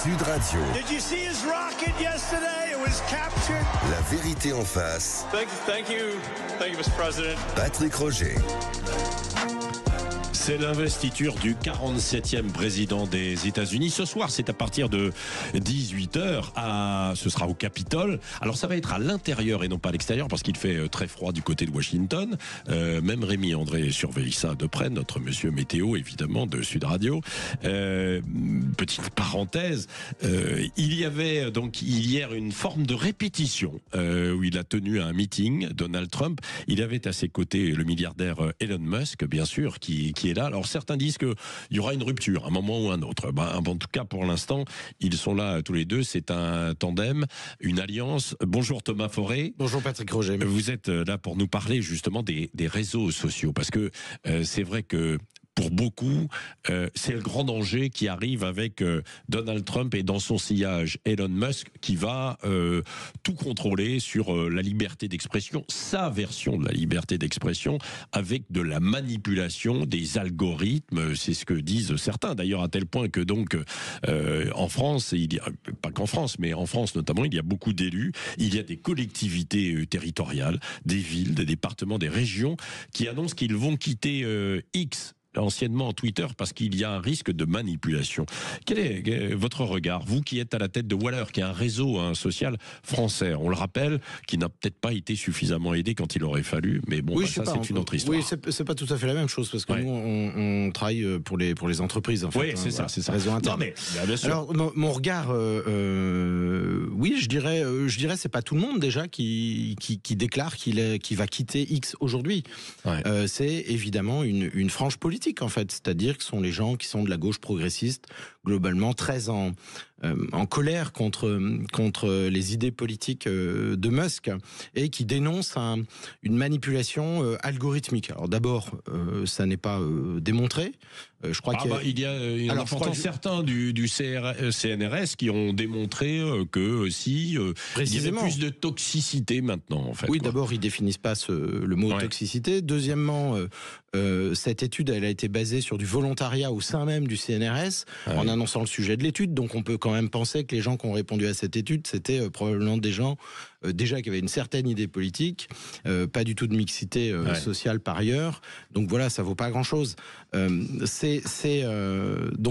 Sud Radio. Did you see his rocket yesterday? It was captured. La vérité en face. Thank you, Mr. President. Patrick Roger. C'est l'investiture du 47e président des États-Unis. Ce soir, c'est à partir de 18h. Ce sera au Capitole. Alors, ça va être à l'intérieur et non pas à l'extérieur parce qu'il fait très froid du côté de Washington. Même Rémi André surveille ça de près, notre monsieur météo, évidemment, de Sud Radio. Petite parenthèse. Il y avait donc hier une forme de répétition où il a tenu un meeting, Donald Trump. Il avait à ses côtés le milliardaire Elon Musk, bien sûr, qui est là. Alors certains disent qu'il y aura une rupture, un moment ou un autre. En tout cas, pour l'instant, ils sont là tous les deux. C'est un tandem, une alliance. Bonjour Thomas Forêt. Bonjour Patrick Roger. Vous êtes là pour nous parler justement des réseaux sociaux. Parce que c'est vrai que pour beaucoup, c'est le grand danger qui arrive avec Donald Trump et dans son sillage Elon Musk qui va tout contrôler sur la liberté d'expression, sa version de la liberté d'expression, avec de la manipulation des algorithmes. C'est ce que disent certains, d'ailleurs, à tel point que donc en France, pas qu'en France, mais en France notamment, il y a beaucoup d'élus, il y a des collectivités territoriales, des villes, des départements, des régions qui annoncent qu'ils vont quitter X, anciennement Twitter, parce qu'il y a un risque de manipulation. Quel est votre regard, vous qui êtes à la tête de Waller, qui est un réseau social français, on le rappelle, qui n'a peut-être pas été suffisamment aidé quand il aurait fallu, mais bon, oui, ça c'est une autre histoire. Oui, c'est pas tout à fait la même chose, parce que nous, on travaille pour les entreprises, en fait. Oui, c'est ça. Réseau interne. Non, mais bien sûr. Alors, mon regard, oui, je dirais, c'est pas tout le monde déjà qui déclare qu'il va quitter X aujourd'hui. Ouais. C'est évidemment une frange politique, en fait, c'est-à-dire que ce sont les gens qui sont de la gauche progressiste, globalement très en colère contre les idées politiques de Musk et qui dénoncent une manipulation algorithmique. Alors d'abord, ça n'est pas démontré. Je crois il y a un important certain du CNRS qui ont démontré que il y avait plus de toxicité maintenant, en fait. Oui, d'abord, ils définissent pas le mot toxicité. Deuxièmement, cette étude, elle a été basée sur du volontariat au sein même du CNRS, en annonçant le sujet de l'étude. Donc, on peut quand même penser que les gens qui ont répondu à cette étude, c'était probablement des gens déjà qui avaient une certaine idée politique, pas du tout de mixité sociale par ailleurs. Donc voilà, ça vaut pas grand-chose. Donc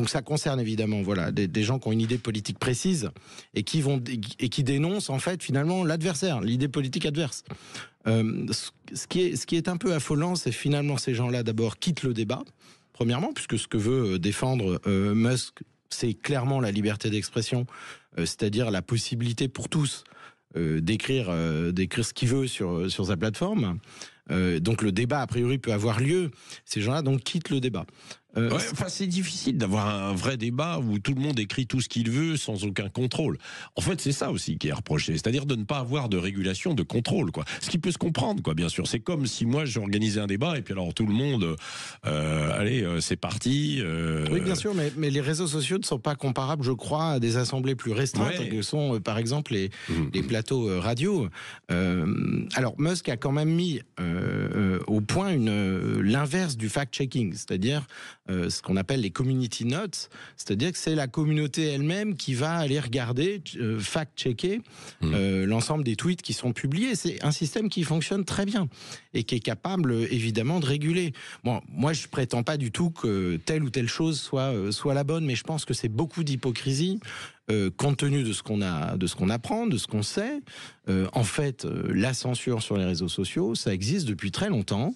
ça concerne évidemment des gens qui ont une idée politique précise et qui dénoncent en fait finalement l'adversaire, l'idée politique adverse. Ce qui est un peu affolant, c'est finalement ces gens-là d'abord quittent le débat. Premièrement, puisque ce que veut défendre Musk, c'est clairement la liberté d'expression, c'est-à-dire la possibilité pour tous d'écrire ce qu'il veut sur sa plateforme. Donc le débat a priori peut avoir lieu. Ces gens-là donc quittent le débat. C'est difficile d'avoir un vrai débat où tout le monde écrit tout ce qu'il veut sans aucun contrôle. En fait, c'est ça aussi qui est reproché, c'est-à-dire de ne pas avoir de régulation, de contrôle, quoi. Ce qui peut se comprendre, quoi, bien sûr. C'est comme si moi j'organisais un débat et puis alors tout le monde, allez, c'est parti. Oui, bien sûr, mais les réseaux sociaux ne sont pas comparables, je crois, à des assemblées plus restreintes que sont, par exemple, les plateaux radio. Alors, Musk a quand même mis au point l'inverse du fact-checking, c'est-à-dire ce qu'on appelle les community notes, c'est-à-dire que c'est la communauté elle-même qui va aller regarder, fact-checker l'ensemble des tweets qui sont publiés. C'est un système qui fonctionne très bien et qui est capable évidemment de réguler. Bon, moi je prétends pas du tout que telle ou telle chose soit la bonne, mais je pense que c'est beaucoup d'hypocrisie. Compte tenu de ce qu'on apprend, de ce qu'on sait, en fait, la censure sur les réseaux sociaux, ça existe depuis très longtemps.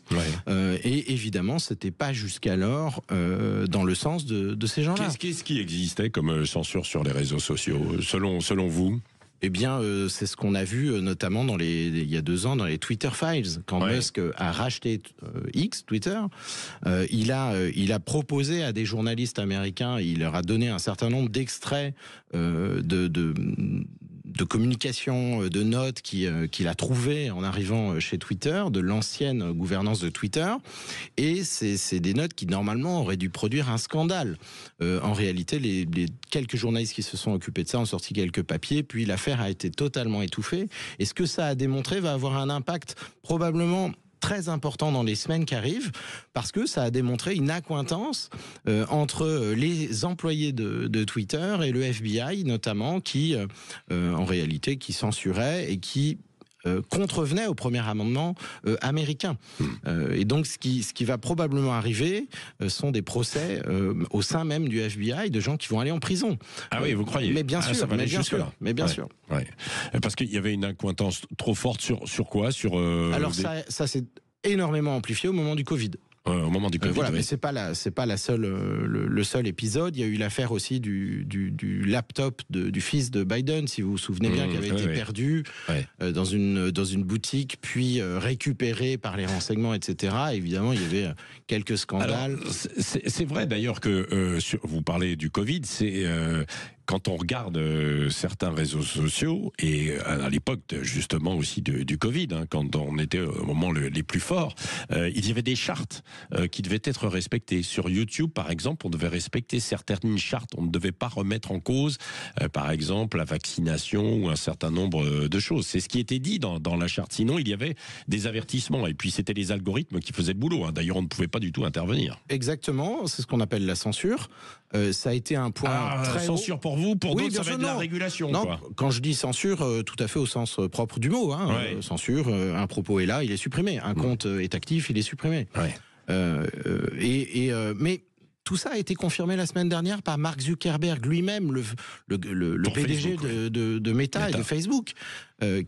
Et évidemment, c'était pas jusqu'alors dans le sens de ces gens-là. Qu'est-ce qui existait comme censure sur les réseaux sociaux, selon vous ? Eh bien, c'est ce qu'on a vu notamment il y a 2 ans dans les Twitter Files, quand Musk a racheté X, Twitter. Il a proposé à des journalistes américains, il leur a donné un certain nombre d'extraits de communication, de notes qu'il a trouvées en arrivant chez Twitter, de l'ancienne gouvernance de Twitter. Et c'est des notes qui, normalement, auraient dû produire un scandale. En réalité, les quelques journalistes qui se sont occupés de ça ont sorti quelques papiers, puis l'affaire a été totalement étouffée. Et ce que ça a démontré va avoir un impact probablement très important dans les semaines qui arrivent, parce que ça a démontré une accointance entre les employés de Twitter et le FBI notamment, qui en réalité qui censurait et qui contrevenait au premier amendement américain. Et donc, ce qui va probablement arriver sont des procès au sein même du FBI de gens qui vont aller en prison. Ah oui, vous croyez? Mais bien sûr, ça va mais aller bien sûr, jusque-là. mais bien sûr. Ouais. Parce qu'il y avait une accointance trop forte sur quoi? Alors, ça s'est énormément amplifié au moment du Covid. Au moment du Covid. Voilà, oui. mais c'est pas la seule, le seul épisode. Il y a eu l'affaire aussi du laptop du fils de Biden, si vous vous souvenez bien, qui avait été perdu dans une boutique, puis récupéré par les renseignements, etc. Évidemment, il y avait quelques scandales. Alors, c'est vrai d'ailleurs que vous parlez du Covid, c'est quand on regarde certains réseaux sociaux, et à l'époque justement aussi du Covid, quand on était au moment les plus forts, il y avait des chartes qui devaient être respectées. Sur YouTube, par exemple, on devait respecter certaines chartes. On ne devait pas remettre en cause, par exemple, la vaccination ou un certain nombre de choses. C'est ce qui était dit dans la charte. Sinon, il y avait des avertissements. Et puis, c'était les algorithmes qui faisaient le boulot. D'ailleurs, on ne pouvait pas du tout intervenir. Exactement. C'est ce qu'on appelle la censure. Ça a été un point très censure pour vous, pour d'autres, ça va être de la non. régulation. Non, quoi. Quand je dis censure, tout à fait au sens propre du mot. Censure, un propos est là, il est supprimé. Un compte est actif, il est supprimé. Mais tout ça a été confirmé la semaine dernière par Mark Zuckerberg lui-même, le PDG Facebook, de Meta et de Facebook,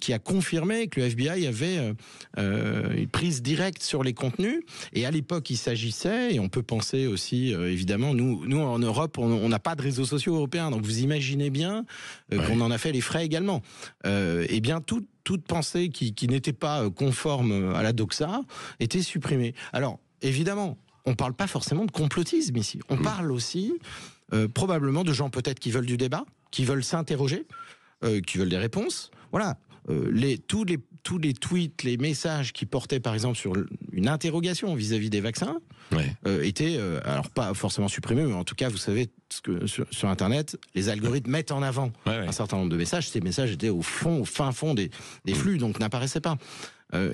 qui a confirmé que le FBI avait une prise directe sur les contenus. Et à l'époque, il s'agissait, et on peut penser aussi, évidemment, nous en Europe, on n'a pas de réseaux sociaux européens, donc vous imaginez bien qu'on en a fait les frais également. Eh bien, toute pensée qui n'était pas conforme à la doxa était supprimée. Alors, évidemment, on ne parle pas forcément de complotisme ici. On parle aussi probablement de gens peut-être qui veulent du débat, qui veulent s'interroger, qui veulent des réponses. Voilà. Tous les tweets, les messages qui portaient par exemple sur une interrogation vis-à-vis des vaccins étaient, alors pas forcément supprimés, mais en tout cas, vous savez, sur Internet, les algorithmes mettent en avant un certain nombre de messages. Ces messages étaient au fin fond des flux, donc n'apparaissaient pas.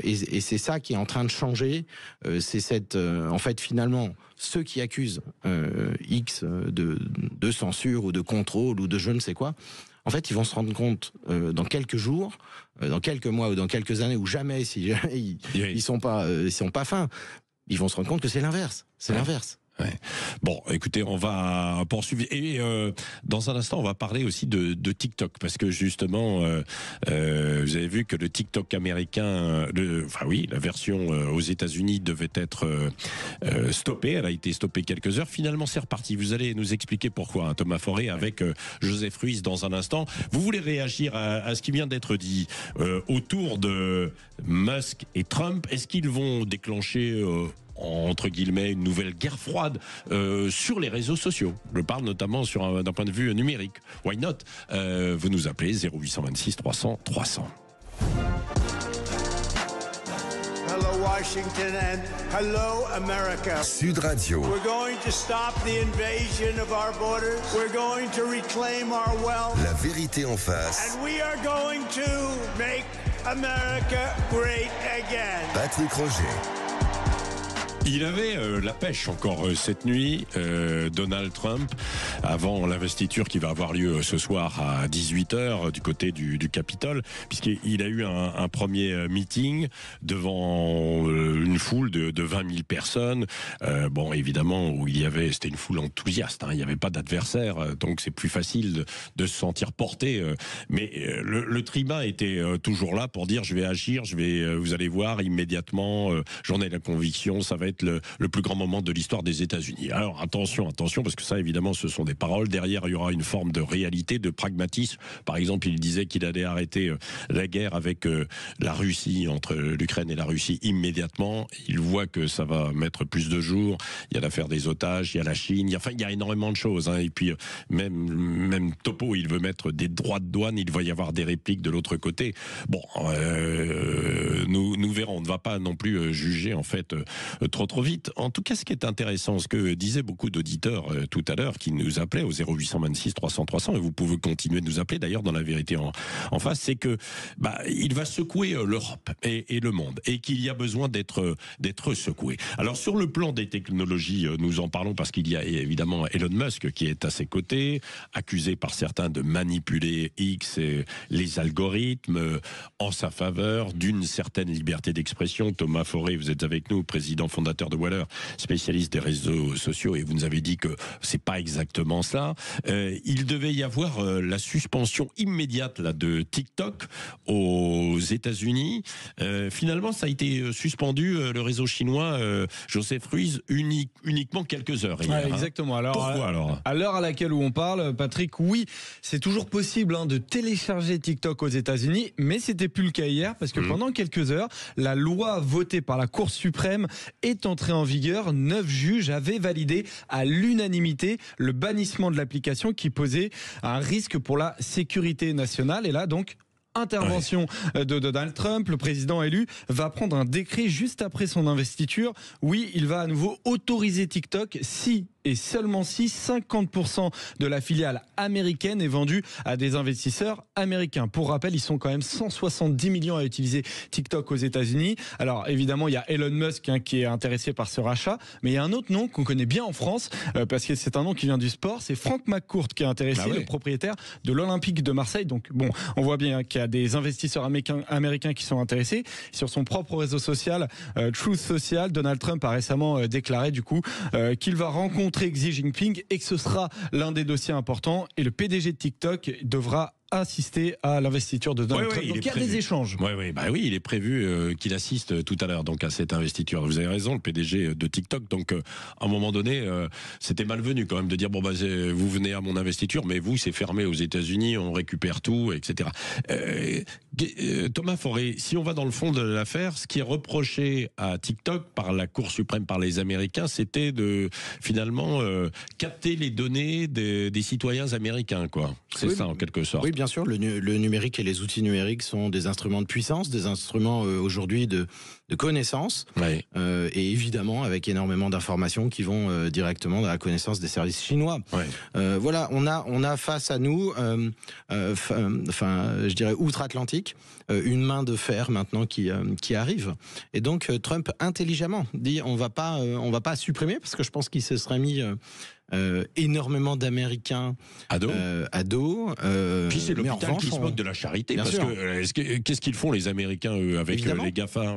Et c'est ça qui est en train de changer. C'est en fait, finalement, ceux qui accusent X de censure ou de contrôle ou de je ne sais quoi, en fait, ils vont se rendre compte dans quelques jours, dans quelques mois ou dans quelques années, ou jamais, si ils sont pas fins, ils vont se rendre compte que c'est l'inverse. C'est l'inverse. Ouais. Bon, écoutez, on va poursuivre. Et dans un instant, on va parler aussi de TikTok, parce que justement, vous avez vu que le TikTok américain, la version aux États-Unis devait être stoppée. Elle a été stoppée quelques heures. Finalement, c'est reparti. Vous allez nous expliquer pourquoi, Thomas Forêt, avec Joseph Ruiz dans un instant. Vous voulez réagir à ce qui vient d'être dit autour de Musk et Trump? Est-ce qu'ils vont déclencher entre guillemets une nouvelle guerre froide sur les réseaux sociaux? Je parle notamment d'un point de vue numérique. Why not? Vous nous appelez 0826 300 300. Hello Washington and hello America. Sud Radio. We're going to stop the invasion of our borders. We're going to reclaim our wealth. La vérité en face. And we are going to make America great again. Patrick Roger. Il avait la pêche encore cette nuit, Donald Trump, avant l'investiture qui va avoir lieu ce soir à 18h du côté du Capitole, puisqu'il a eu un premier meeting devant une foule de 20 000 personnes. Bon, évidemment, où c'était une foule enthousiaste, il n'y avait pas d'adversaire, donc c'est plus facile de se sentir porté. Mais le tribun était toujours là pour dire je vais agir, vous allez voir immédiatement, j'en ai la conviction, ça va être le plus grand moment de l'histoire des États-Unis. Alors attention, parce que ça évidemment ce sont des paroles. Derrière il y aura une forme de réalité, de pragmatisme. Par exemple, il disait qu'il allait arrêter la guerre avec la Russie, entre l'Ukraine et la Russie immédiatement. Il voit que ça va mettre plus de jours. Il y a l'affaire des otages, il y a la Chine, il y a énormément de choses. Et puis même Topo, il veut mettre des droits de douane, il va y avoir des répliques de l'autre côté. Bon, nous verrons. On ne va pas non plus juger en fait trop trop vite. En tout cas, ce qui est intéressant, ce que disaient beaucoup d'auditeurs tout à l'heure qui nous appelaient au 0826 300 300, et vous pouvez continuer de nous appeler d'ailleurs dans La Vérité en face, c'est que il va secouer l'Europe et le monde, et qu'il y a besoin d'être secoué. Alors sur le plan des technologies, nous en parlons parce qu'il y a évidemment Elon Musk qui est à ses côtés, accusé par certains de manipuler X et les algorithmes en sa faveur, d'une certaine liberté d'expression. Thomas Foré, vous êtes avec nous, président fondateur de Waller, spécialiste des réseaux sociaux, et vous nous avez dit que c'est pas exactement ça. Il devait y avoir la suspension immédiate là de TikTok aux États-Unis. Finalement, ça a été suspendu, le réseau chinois, Joseph Ruiz, uniquement quelques heures hier. Exactement. Alors, pourquoi alors ? À l'heure à laquelle où on parle, Patrick, oui, c'est toujours possible de télécharger TikTok aux États-Unis, mais c'était plus le cas hier parce que pendant quelques heures, la loi votée par la Cour suprême est entrée en vigueur. 9 juges avaient validé à l'unanimité le bannissement de l'application qui posait un risque pour la sécurité nationale. Et là, donc, intervention de Donald Trump, le président élu, va prendre un décret juste après son investiture. Oui, il va à nouveau autoriser TikTok si et seulement si 50% de la filiale américaine est vendue à des investisseurs américains. Pour rappel, ils sont quand même 170 millions à utiliser TikTok aux États-Unis. Alors évidemment, il y a Elon Musk qui est intéressé par ce rachat, mais il y a un autre nom qu'on connaît bien en France, parce que c'est un nom qui vient du sport, c'est Frank McCourt qui est intéressé, le propriétaire de l'Olympique de Marseille. Donc bon, on voit bien qu'il y a des investisseurs américains qui sont intéressés. Sur son propre réseau social, Truth Social, Donald Trump a récemment déclaré du coup qu'il va rencontrer Xi Jinping et que ce sera l'un des dossiers importants, et le PDG de TikTok devra assister à l'investiture de Donald Trump. Donc il y a des échanges. Oui, il est prévu qu'il assiste tout à l'heure donc à cette investiture. Vous avez raison, le PDG de TikTok. Donc à un moment donné, c'était malvenu quand même de dire vous venez à mon investiture, mais vous c'est fermé aux États-Unis, on récupère tout, etc. Thomas Foré, si on va dans le fond de l'affaire, ce qui est reproché à TikTok par la Cour suprême, par les Américains, c'était de finalement capter les données des citoyens américains, quoi. C'est ça en quelque sorte. Oui, bien sûr, le numérique et les outils numériques sont des instruments de puissance, des instruments aujourd'hui de connaissance, et évidemment avec énormément d'informations qui vont directement dans la connaissance des services chinois. Voilà, on a face à nous, je dirais outre-Atlantique, une main de fer maintenant qui arrive. Et donc Trump intelligemment dit on va pas supprimer, parce que je pense qu'il se serait mis énormément d'Américains à dos. Puis c'est l'hôpital qui se moque de la charité, parce que qu'est-ce qu'ils font les Américains avec les GAFA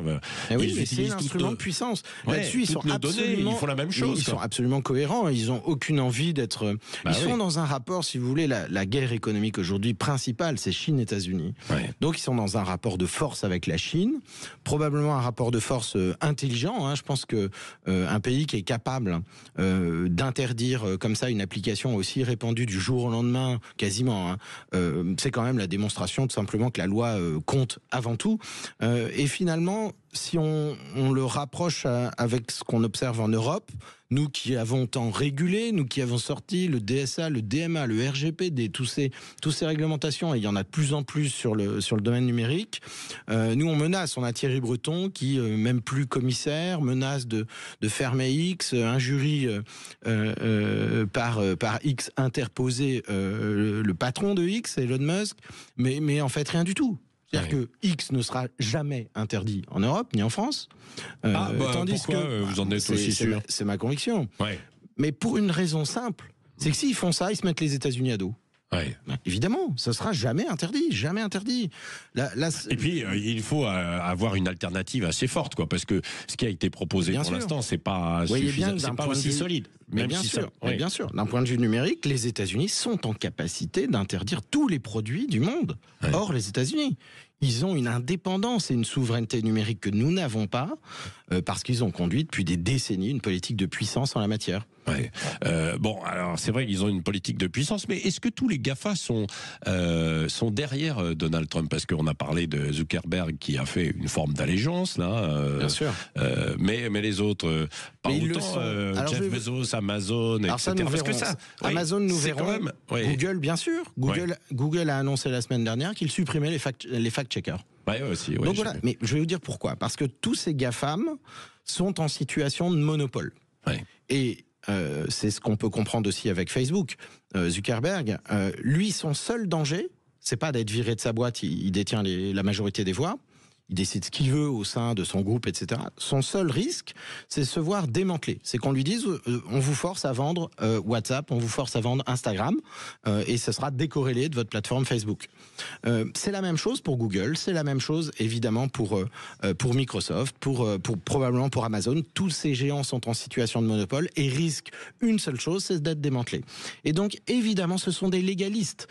mais c'est un instrument de puissance. Là-dessus, ils font la même chose. Ils sont absolument cohérents. Ils n'ont aucune envie d'être. Ils sont dans un rapport, si vous voulez, la guerre économique aujourd'hui principale, c'est Chine-États-Unis. Donc ils sont dans un rapport de force avec la Chine, probablement un rapport de force intelligent. Je pense que un pays qui est capable d'interdire comme ça une application aussi répandue du jour au lendemain, quasiment, c'est quand même la démonstration tout simplement que la loi compte avant tout. Et finalement, si on le rapproche avec ce qu'on observe en Europe, nous qui avons tant régulé, nous qui avons sorti le DSA, le DMA, le RGPD, toutes ces réglementations, et il y en a de plus en plus sur le domaine numérique, nous on menace. On a Thierry Breton qui, même plus commissaire, menace de fermer X, injurie par X interposé le patron de X, Elon Musk, mais en fait rien du tout. C'est-à-dire que X ne sera jamais interdit en Europe ni en France. Tandis que vous en êtes aussi sûr ? C'est ma conviction. Mais pour une raison simple, c'est que s'ils font ça, ils se mettent les États-Unis à dos. Évidemment, ça sera jamais interdit, jamais interdit. Et puis il faut avoir une alternative assez forte, quoi, parce que ce qui a été proposé pour l'instant, c'est pas suffisant, c'est pas aussi solide. Mais bien sûr, d'un point de vue numérique, les États-Unis sont en capacité d'interdire tous les produits du monde. Or, les États-Unis, ils ont une indépendance et une souveraineté numérique que nous n'avons pas, parce qu'ils ont conduit depuis des décennies une politique de puissance en la matière. Alors c'est vrai qu'ils ont une politique de puissance, mais est-ce que tous les GAFA sont derrière Donald Trump? Parce qu'on a parlé de Zuckerberg qui a fait une forme d'allégeance là. Bien sûr. Mais les autres, pas autant. Jeff Bezos, Amazon, etc. Ça, nous verrons. Amazon, nous verrons. Google, bien sûr. Google a annoncé la semaine dernière qu'il supprimait les fact-checkers. Aussi, donc voilà, mais je vais vous dire pourquoi. Parce que tous ces GAFAM sont en situation de monopole. Ouais. Et c'est ce qu'on peut comprendre aussi avec Facebook. Zuckerberg, lui, son seul danger, c'est pas d'être viré de sa boîte, il détient la majorité des voix, il décide ce qu'il veut au sein de son groupe, etc. Son seul risque, c'est de se voir démantelé. C'est qu'on lui dise, on vous force à vendre WhatsApp, on vous force à vendre Instagram, et ce sera décorrélé de votre plateforme Facebook. C'est la même chose pour Google, c'est la même chose évidemment pour Microsoft, pour probablement pour Amazon. Tous ces géants sont en situation de monopole et risquent une seule chose, c'est d'être démantelés. Et donc évidemment, ce sont des légalistes.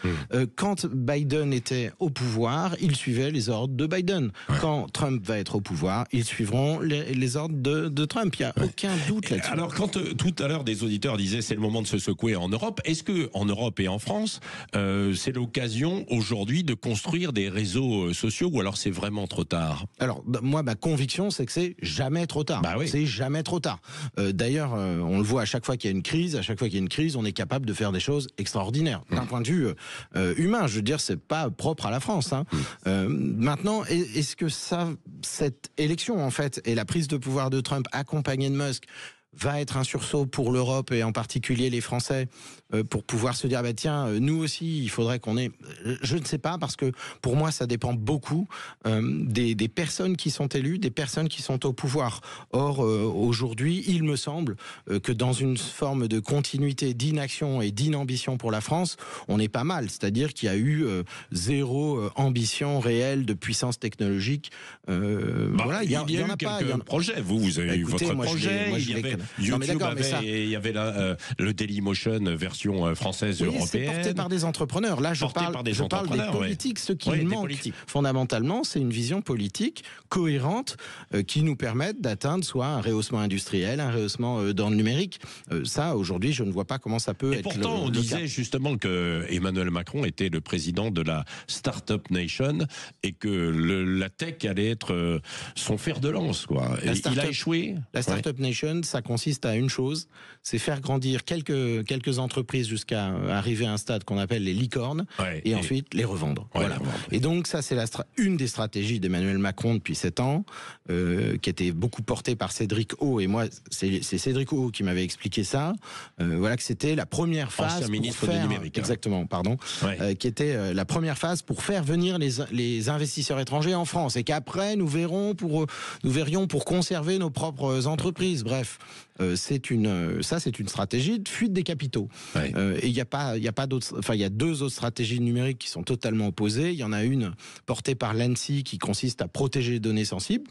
Quand Biden était au pouvoir, ils suivaient les ordres de Biden. Quand Trump va être au pouvoir, ils suivront les ordres de Trump. Il n'y a aucun doute là-dessus. Alors, quand tout à l'heure des auditeurs disaient c'est le moment de se secouer en Europe, est-ce que en Europe et en France, c'est l'occasion aujourd'hui de construire des réseaux sociaux ou alors c'est vraiment trop tard? Alors, moi, ma conviction, c'est que c'est jamais trop tard. Bah oui. C'est jamais trop tard. D'ailleurs, on le voit à chaque fois qu'il y a une crise, on est capable de faire des choses extraordinaires. D'un point de vue humain, je veux dire, c'est pas propre à la France. Hein. Maintenant, est-ce que cette élection, en fait, et la prise de pouvoir de Trump accompagnée de Musk, va être un sursaut pour l'Europe et en particulier les Français pour pouvoir se dire bah tiens nous aussi il faudrait qu'on ait, je ne sais pas, parce que pour moi ça dépend beaucoup des personnes qui sont élues, des personnes qui sont au pouvoir. Or aujourd'hui il me semble que dans une forme de continuité d'inaction et d'inambition pour la France, on est pas mal, c'est-à-dire qu'il y a eu zéro ambition réelle de puissance technologique. Voilà, il y en a pas. Il y a projets. Vous avez eu votre projet. Il y avait YouTube, il y avait le Dailymotion version française européenne. C'est porté par des entrepreneurs. Là, je parle des politiques. Ce qui manque fondamentalement, c'est une vision politique cohérente qui nous permette d'atteindre soit un rehaussement industriel, un rehaussement dans le numérique. Ça, aujourd'hui, je ne vois pas comment ça peut être. Et pourtant, on disait justement que Emmanuel Macron était le président de la Startup Nation et que la tech allait être son fer de lance, quoi. Il a échoué. La Startup Nation, ça consiste à une chose, c'est faire grandir quelques entreprises jusqu'à arriver à un stade qu'on appelle les licornes, et ensuite les revendre. Voilà. Et donc ça, c'est une des stratégies d'Emmanuel Macron depuis 7 ans, qui était beaucoup portée par Cédric O. Et moi, c'est Cédric O qui m'avait expliqué ça. Voilà que c'était la première phase. Ancien ministre du numérique. Exactement, pardon. Qui était la première phase pour faire venir les investisseurs étrangers en France, et qu'après nous verrions pour conserver nos propres entreprises. Bref, c'est une stratégie de fuite des capitaux. Et il y a d'autres, enfin il y a deux autres stratégies numériques qui sont totalement opposées. Il y en a une portée par l'ANSSI qui consiste à protéger les données sensibles,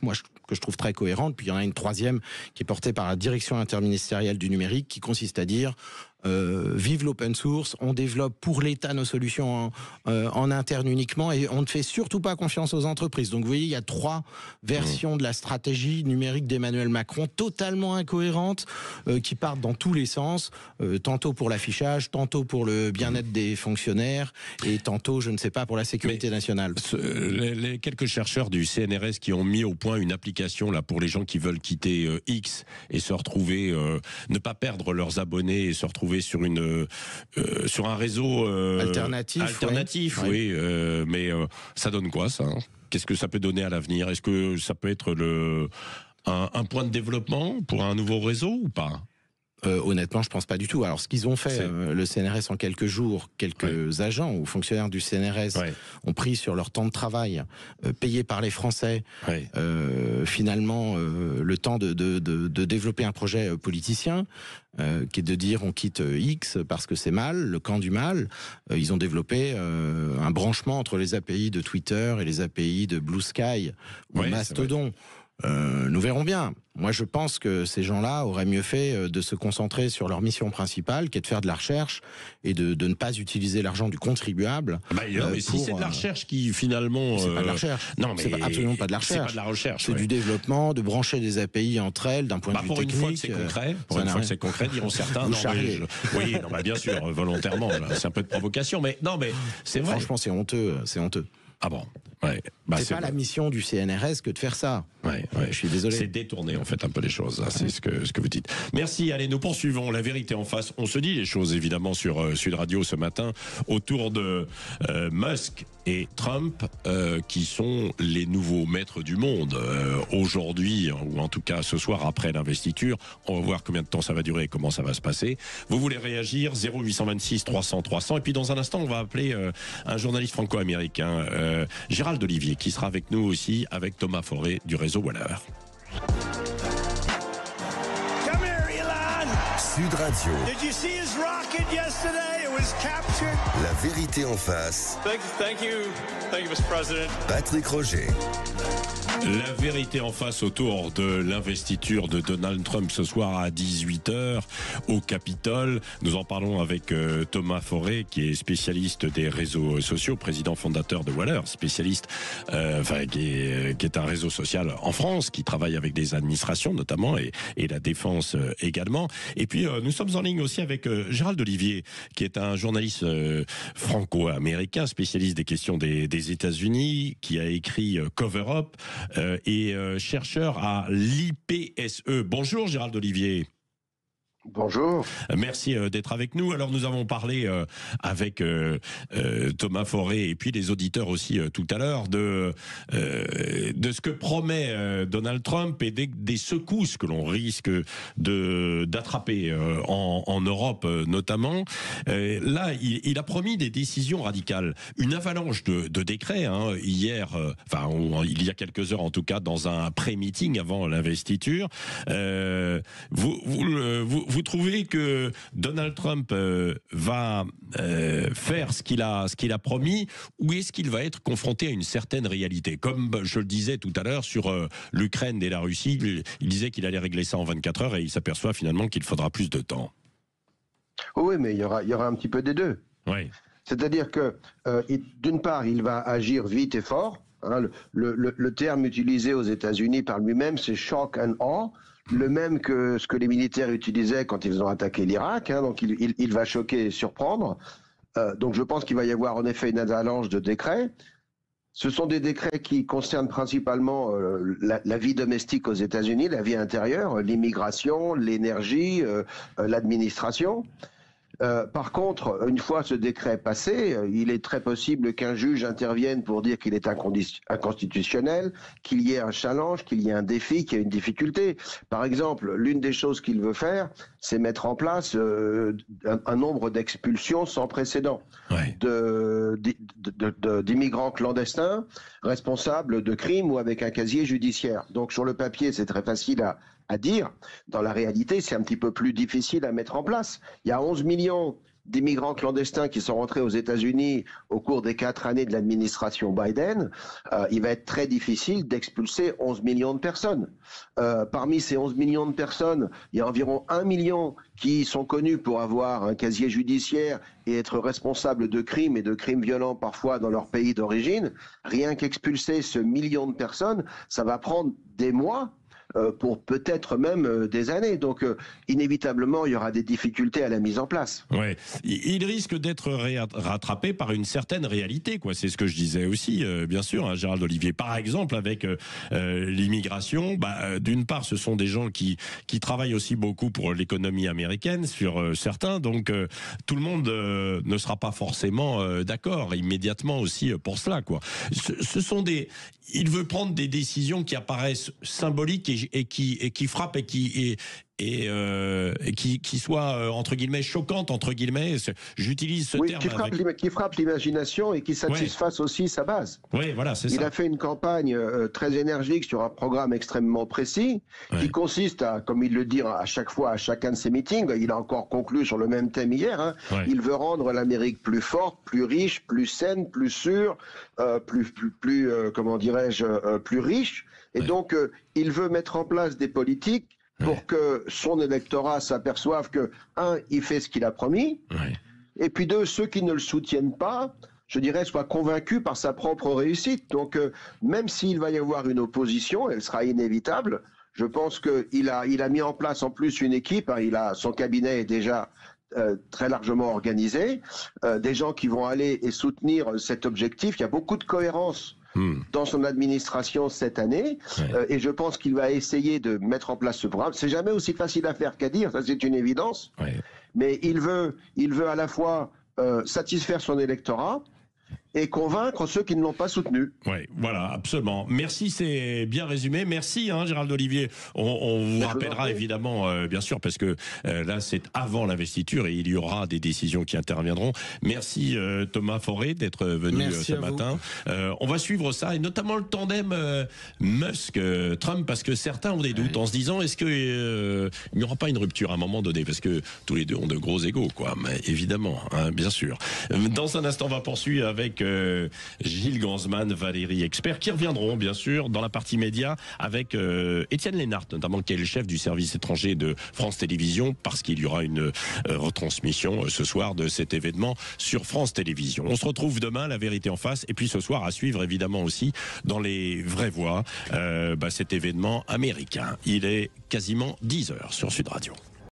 que je trouve très cohérente. Puis il y en a une troisième qui est portée par la direction interministérielle du numérique qui consiste à dire vive l'open source, on développe pour l'État nos solutions en interne uniquement et on ne fait surtout pas confiance aux entreprises. Donc vous voyez, il y a 3 versions de la stratégie numérique d'Emmanuel Macron, totalement incohérentes, qui partent dans tous les sens, tantôt pour l'affichage, tantôt pour le bien-être des fonctionnaires et tantôt, je ne sais pas, pour la sécurité nationale. Les quelques chercheurs du CNRS qui ont mis au point une application là pour les gens qui veulent quitter X et se retrouver, ne pas perdre leurs abonnés et se retrouver sur un réseau alternatif, oui. Mais ça donne quoi, ça? Qu'est-ce que ça peut donner à l'avenir? Est-ce que ça peut être un point de développement pour un nouveau réseau ou pas? Honnêtement, je pense pas du tout. Alors, ce qu'ils ont fait, le CNRS en quelques jours, quelques agents ou fonctionnaires du CNRS ont pris sur leur temps de travail, payé par les Français, finalement, le temps de développer un projet politicien, qui est de dire on quitte X parce que c'est mal, le camp du mal. Ils ont développé un branchement entre les API de Twitter et les API de Blue Sky ou Mastodon. Nous verrons bien. Moi, je pense que ces gens-là auraient mieux fait de se concentrer sur leur mission principale, qui est de faire de la recherche et de ne pas utiliser l'argent du contribuable. Mais si c'est de la recherche qui finalement, c'est pas de la recherche. Non, mais c'est absolument pas de la recherche. C'est pas de la recherche. C'est du développement, de brancher des API entre elles d'un point de vue technique. Pour une fois que c'est concret. Pour une fois que c'est concret, diront certains. Oui, bien sûr, volontairement. C'est un peu de provocation, mais non, mais c'est vrai. Franchement, c'est honteux. C'est honteux. Ah bon, ouais. C'est pas la mission du CNRS que de faire ça. Ouais. Je suis désolé. C'est détourner en fait un peu les choses, hein, c'est ce que vous dites. Merci, allez, nous poursuivons La Vérité en face. On se dit les choses évidemment sur Sud Radio ce matin autour de Musk et Trump qui sont les nouveaux maîtres du monde aujourd'hui, ou en tout cas ce soir après l'investiture. On va voir combien de temps ça va durer et comment ça va se passer. Vous voulez réagir, 0826 300 300, et puis dans un instant on va appeler un journaliste franco-américain, Gérald Olivier, qui sera avec nous aussi, avec Thomas Forêt du réseau Waller. Come here, Elon. Sud Radio. Did you see his rocket yesterday? It was captured. La Vérité en face. Thank you, Mr. President. Patrick Roger. La Vérité en face autour de l'investiture de Donald Trump ce soir à 18h au Capitole. Nous en parlons avec Thomas Forêt, qui est spécialiste des réseaux sociaux, président fondateur de Waller, spécialiste qui est un réseau social en France, qui travaille avec des administrations notamment et la défense également. Et puis nous sommes en ligne aussi avec Gérald Olivier, qui est un journaliste franco-américain, spécialiste des questions des États-Unis, qui a écrit Cover Up, et chercheur à l'IPSE. Bonjour Gérald Olivier. Bonjour. Merci d'être avec nous. Alors nous avons parlé avec Thomas Forêt et puis les auditeurs aussi tout à l'heure de ce que promet Donald Trump et des secousses que l'on risque d'attraper en Europe notamment. Là, il a promis des décisions radicales, une avalanche de décrets hier, il y a quelques heures en tout cas, dans un pré-meeting avant l'investiture. Vous trouvez que Donald Trump va faire ce qu'il a promis, ou est-ce qu'il va être confronté à une certaine réalité? Comme je le disais tout à l'heure sur l'Ukraine et la Russie, il disait qu'il allait régler ça en 24 heures et il s'aperçoit finalement qu'il faudra plus de temps. Oui, mais il y aura un petit peu des deux. Oui. C'est-à-dire que, d'une part, il va agir vite et fort. Le terme utilisé aux États-Unis par lui-même, c'est shock and awe. Le même que ce que les militaires utilisaient quand ils ont attaqué l'Irak, donc il va choquer et surprendre. Donc je pense qu'il va y avoir en effet une avalanche de décrets. Ce sont des décrets qui concernent principalement la vie domestique aux États-Unis, la vie intérieure, l'immigration, l'énergie, l'administration. Par contre, une fois ce décret passé, il est très possible qu'un juge intervienne pour dire qu'il est inconstitutionnel, qu'il y ait un challenge, qu'il y ait un défi, qu'il y ait une difficulté. Par exemple, l'une des choses qu'il veut faire, c'est mettre en place un nombre d'expulsions sans précédent d'immigrants clandestins responsables de crimes ou avec un casier judiciaire. Donc sur le papier, c'est très facile à dire. Dans la réalité, c'est un petit peu plus difficile à mettre en place. Il y a 11 millions d'immigrants clandestins qui sont rentrés aux États-Unis au cours des 4 années de l'administration Biden. Il va être très difficile d'expulser 11 millions de personnes. Parmi ces 11 millions de personnes, il y a environ 1 million qui sont connus pour avoir un casier judiciaire et être responsables de crimes et de crimes violents parfois dans leur pays d'origine. Rien qu'expulser ce million de personnes, ça va prendre des mois, pour peut-être même des années. Donc, inévitablement, il y aura des difficultés à la mise en place. Ouais. Il risque d'être rattrapé par une certaine réalité, quoi. C'est ce que je disais aussi, bien sûr, Gérald Olivier. Par exemple, avec l'immigration, d'une part, ce sont des gens qui travaillent aussi beaucoup pour l'économie américaine, sur certains, donc tout le monde ne sera pas forcément d'accord immédiatement aussi pour cela, quoi. Ce sont il veut prendre des décisions qui apparaissent symboliques et qui frappent et qui soit entre guillemets choquante, entre guillemets, j'utilise ce terme qui frappe l'imagination et qui satisfasse aussi sa base. Oui, voilà, c'est ça. Il a fait une campagne très énergique sur un programme extrêmement précis qui consiste à, comme il le dit à chaque fois à chacun de ses meetings, il a encore conclu sur le même thème hier, il veut rendre l'Amérique plus forte, plus riche, plus saine, plus sûre, plus riche, et donc il veut mettre en place des politiques pour que son électorat s'aperçoive que, il fait ce qu'il a promis, et puis deux, ceux qui ne le soutiennent pas, je dirais, soient convaincus par sa propre réussite. Donc, même s'il va y avoir une opposition, elle sera inévitable. Je pense qu'il a mis en place en plus une équipe, son cabinet est déjà très largement organisé, des gens qui vont aller et soutenir cet objectif. Il y a beaucoup de cohérence dans son administration cette année, et je pense qu'il va essayer de mettre en place ce programme. C'est jamais aussi facile à faire qu'à dire, ça c'est une évidence, mais il veut à la fois satisfaire son électorat et convaincre ceux qui ne l'ont pas soutenu. Oui, voilà, absolument. Merci, c'est bien résumé. Merci, Gérald Olivier. On vous rappellera évidemment, bien sûr, parce que là, c'est avant l'investiture et il y aura des décisions qui interviendront. Merci Thomas Forêt d'être venu ce matin. On va suivre ça, et notamment le tandem Musk-Trump, parce que certains ont des doutes en se disant, est-ce qu'il n'y aura pas une rupture à un moment donné, parce que tous les deux ont de gros égos, quoi. Mais évidemment, bien sûr. Dans un instant, on va poursuivre avec Gilles Gansman, Valérie Expert, qui reviendront bien sûr dans la partie média avec Étienne Lénart, notamment, qui est le chef du service étranger de France Télévisions, parce qu'il y aura une retransmission ce soir de cet événement sur France Télévisions. On se retrouve demain, La Vérité en face, et puis ce soir à suivre évidemment aussi dans les vraies voix cet événement américain. Il est quasiment 10h sur Sud Radio.